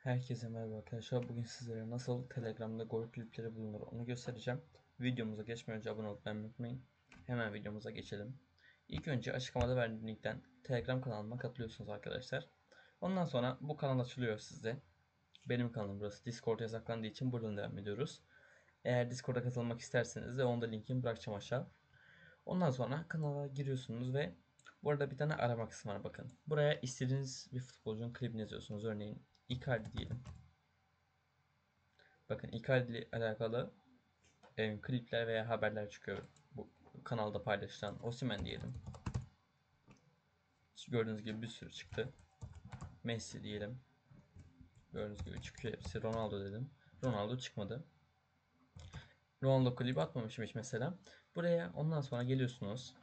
Herkese merhaba arkadaşlar. Bugün sizlere nasıl Telegram'da gol klipleri bulunur onu göstereceğim. Videomuza geçmeden önce abone olmayı unutmayın. Hemen videomuza geçelim. İlk önce açıklamada verdiğim linkten Telegram kanalıma katılıyorsunuz arkadaşlar. Ondan sonra bu kanal açılıyor sizde. Benim kanalım burası. Discord yasaklandığı için buradan devam ediyoruz. Eğer Discord'a katılmak isterseniz de onda linkini bırakacağım aşağı. Ondan sonra kanala giriyorsunuz ve burada bir tane arama kısmı var bakın. Buraya istediğiniz bir futbolcunun klibini yazıyorsunuz. Örneğin Icardi diyelim. Bakın Icardi ile alakalı klipler veya haberler çıkıyor. Bu kanalda paylaşılan Osimhen diyelim. Gördüğünüz gibi bir sürü çıktı. Messi diyelim. Gördüğünüz gibi çıkıyor hepsi. Ronaldo dedim. Ronaldo çıkmadı. Ronaldo klibi atmamışım hiç mesela. Buraya ondan sonra geliyorsunuz.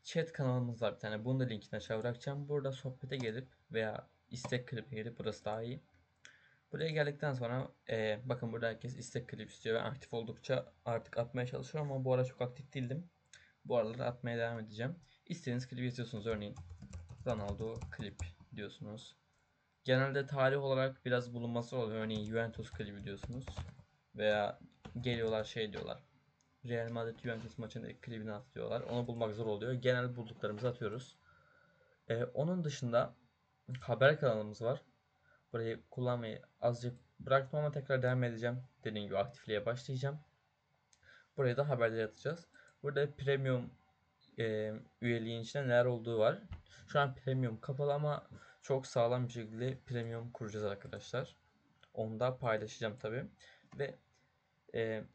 Chat kanalımız var bir tane. Bunu da linkini aşağı bırakacağım. Burada sohbete gelip veya istek klibe gelip burası daha iyi. Buraya geldikten sonra bakın burada herkes istek klip istiyor. Ben aktif oldukça artık atmaya çalışıyorum ama bu ara çok aktif değildim. Bu aralar atmaya devam edeceğim. İstediğiniz klibi istiyorsunuz. Örneğin Ronaldo klip diyorsunuz. Genelde tarih olarak biraz bulunması oluyor. Örneğin Juventus klibi diyorsunuz. Veya geliyorlar şey diyorlar. Real Madrid Juventus maçının ilk klibini at diyorlar. Onu bulmak zor oluyor. Genel bulduklarımızı atıyoruz. Onun dışında haber kanalımız var. Burayı kullanmayı azıcık bıraktım ama tekrar devam edeceğim. Dediğim gibi aktifliğe başlayacağım. Buraya da haberleri atacağız. Burada premium üyeliğin içinde neler olduğu var. Şu an premium kapalı ama çok sağlam bir şekilde premium kuracağız arkadaşlar. Onu da paylaşacağım tabi. Ve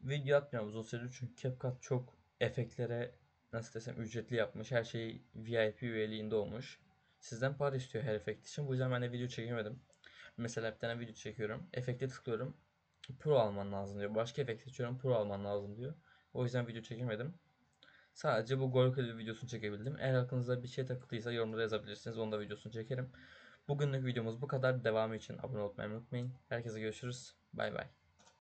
video atmıyorum uzun süredir çünkü CapCut çok efektlere nasıl desem ücretli yapmış. Her şey VIP üyeliğinde olmuş. Sizden para istiyor her efekt için. Bu yüzden ben de video çekemedim. Mesela bir tane video çekiyorum. Efekte tıklıyorum. Pro alman lazım diyor. Başka efekt seçiyorum. Pro alman lazım diyor. O yüzden video çekemedim. Sadece bu gol klibi videosunu çekebildim. Eğer aklınızda bir şey takıldıysa yorumlara yazabilirsiniz. Onu da videosunu çekerim. Bugünlük videomuz bu kadar. Devamı için abone olmayı unutmayın. Herkese görüşürüz. Bay bay.